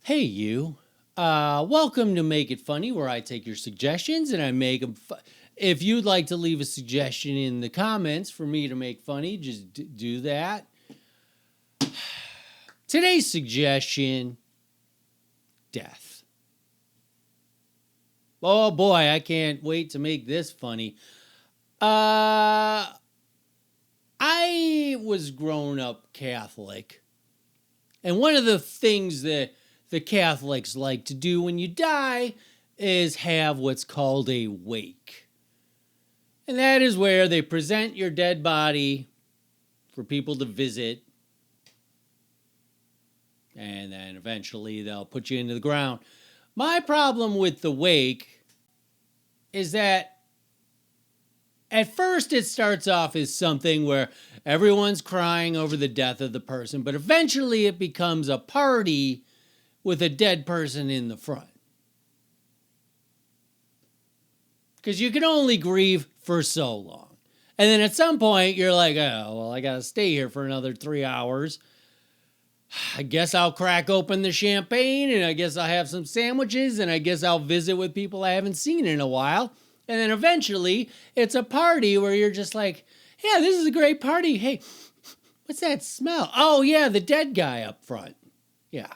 Hey, you. Welcome to Make It Funny, where I take your suggestions and I make them. If you'd like to leave a suggestion in the comments for me to make funny, just do that. Today's suggestion: death. Oh boy, I can't wait to make this funny. I was grown up Catholic, and one of the things that the Catholics like to do when you die is have what's called a wake. And that is where they present your dead body for people to visit. And then eventually they'll put you into the ground. My problem with the wake is that at first it starts off as something where everyone's crying over the death of the person, but eventually it becomes a party with a dead person in the front. Because you can only grieve for so long. And then at some point, you're like, oh, well, I got to stay here for another 3 hours. I guess I'll crack open the champagne, and I guess I'll have some sandwiches, and I guess I'll visit with people I haven't seen in a while. And then eventually, it's a party where you're just like, yeah, this is a great party. Hey, what's that smell? Oh, yeah, the dead guy up front. Yeah.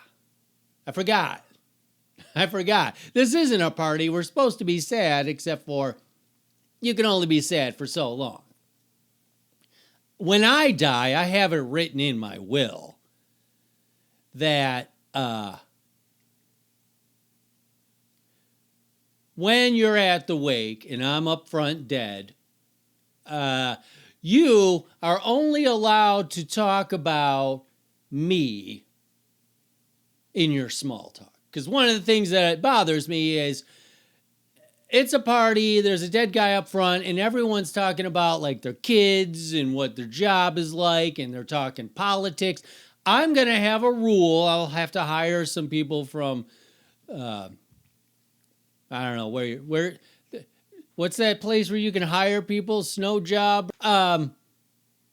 I forgot. This isn't a party. We're supposed to be sad, except for you can only be sad for so long. When I die, I have it written in my will that when you're at the wake and I'm up front dead, you are only allowed to talk about me in your small talk. Because one of the things that bothers me is it's a party, there's a dead guy up front, and everyone's talking about like their kids and what their job is like, and they're talking politics. I'm going to have a rule. I'll have to hire some people from, I don't know, where, what's that place where you can hire people? Snow job? I'll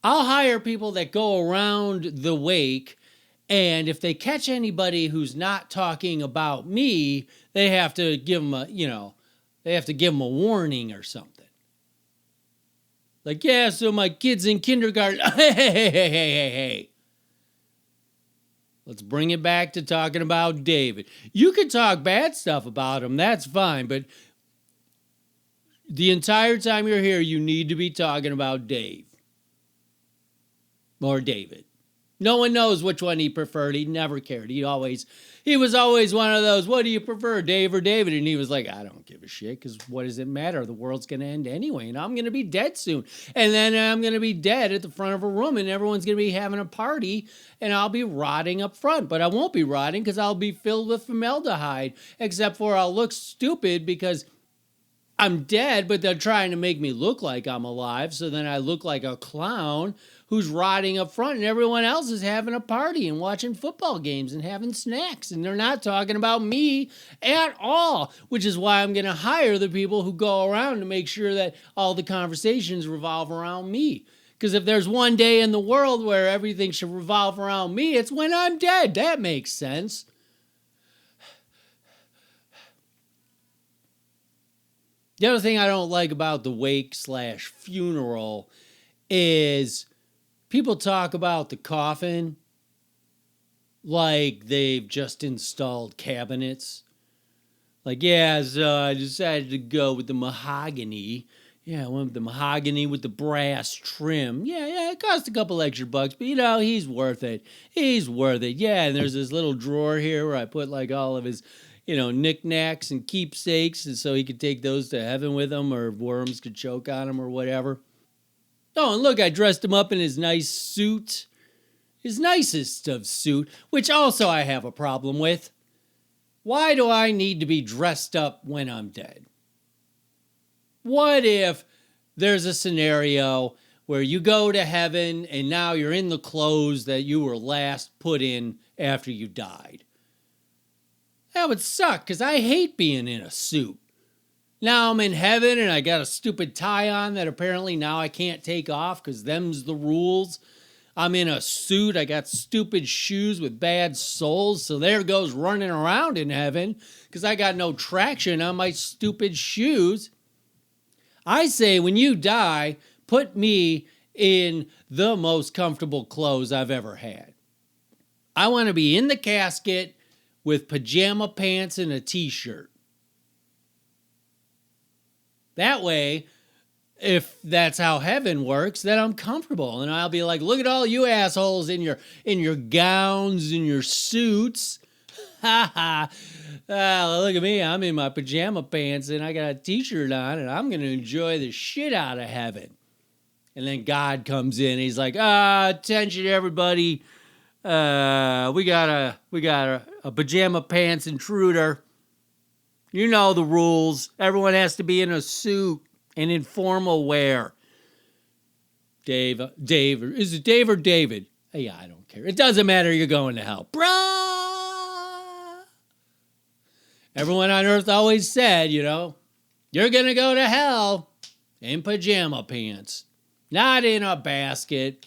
hire people that go around the wake, and if they catch anybody who's not talking about me, they have to give them a warning or something. Like, yeah, so my kid's in kindergarten. Hey. Let's bring it back to talking about David. You can talk bad stuff about him, that's fine, but the entire time you're here, you need to be talking about Dave. Or David. No one knows which one he preferred. He never cared. He was always one of those, what do you prefer, Dave or David? And he was like, I don't give a shit, because what does it matter? The world's going to end anyway, and I'm going to be dead soon. And then I'm going to be dead at the front of a room, and everyone's going to be having a party, and I'll be rotting up front. But I won't be rotting, because I'll be filled with formaldehyde, except for I'll look stupid because I'm dead, but they're trying to make me look like I'm alive, so then I look like a clown who's rotting up front, and everyone else is having a party and watching football games and having snacks, and they're not talking about me at all, which is why I'm going to hire the people who go around to make sure that all the conversations revolve around me. Because if there's one day in the world where everything should revolve around me, it's when I'm dead. That makes sense. The other thing I don't like about the wake/funeral is people talk about the coffin like they've just installed cabinets. Like, yeah, so I decided to go with the mahogany. Yeah, I went with the mahogany with the brass trim. Yeah, it cost a couple extra bucks, but he's worth it. Yeah, and there's this little drawer here where I put like all of his knickknacks and keepsakes, and so he could take those to heaven with him, or worms could choke on him or whatever. Oh, and look, I dressed him up in his nice suit. His nicest of suit, which also I have a problem with. Why do I need to be dressed up when I'm dead? What if there's a scenario where you go to heaven and now you're in the clothes that you were last put in after you died? That would suck, because I hate being in a suit. Now I'm in heaven and I got a stupid tie on that apparently now I can't take off because them's the rules. I'm in a suit. I got stupid shoes with bad soles. So there goes running around in heaven because I got no traction on my stupid shoes. I say when you die, put me in the most comfortable clothes I've ever had. I want to be in the casket with pajama pants and a t-shirt. That way, if that's how heaven works, then I'm comfortable. And I'll be like, look at all you assholes in your gowns and your suits. Ha ha. Look at me. I'm in my pajama pants and I got a t-shirt on and I'm going to enjoy the shit out of heaven. And then God comes in. He's like, attention everybody. We got a pajama pants intruder. You know the rules. Everyone has to be in a suit and in formal wear. Dave, is it Dave or David? Yeah, I don't care. It doesn't matter. You're going to hell. Bruh! Everyone on earth always said, you're going to go to hell in pajama pants. Not in a basket.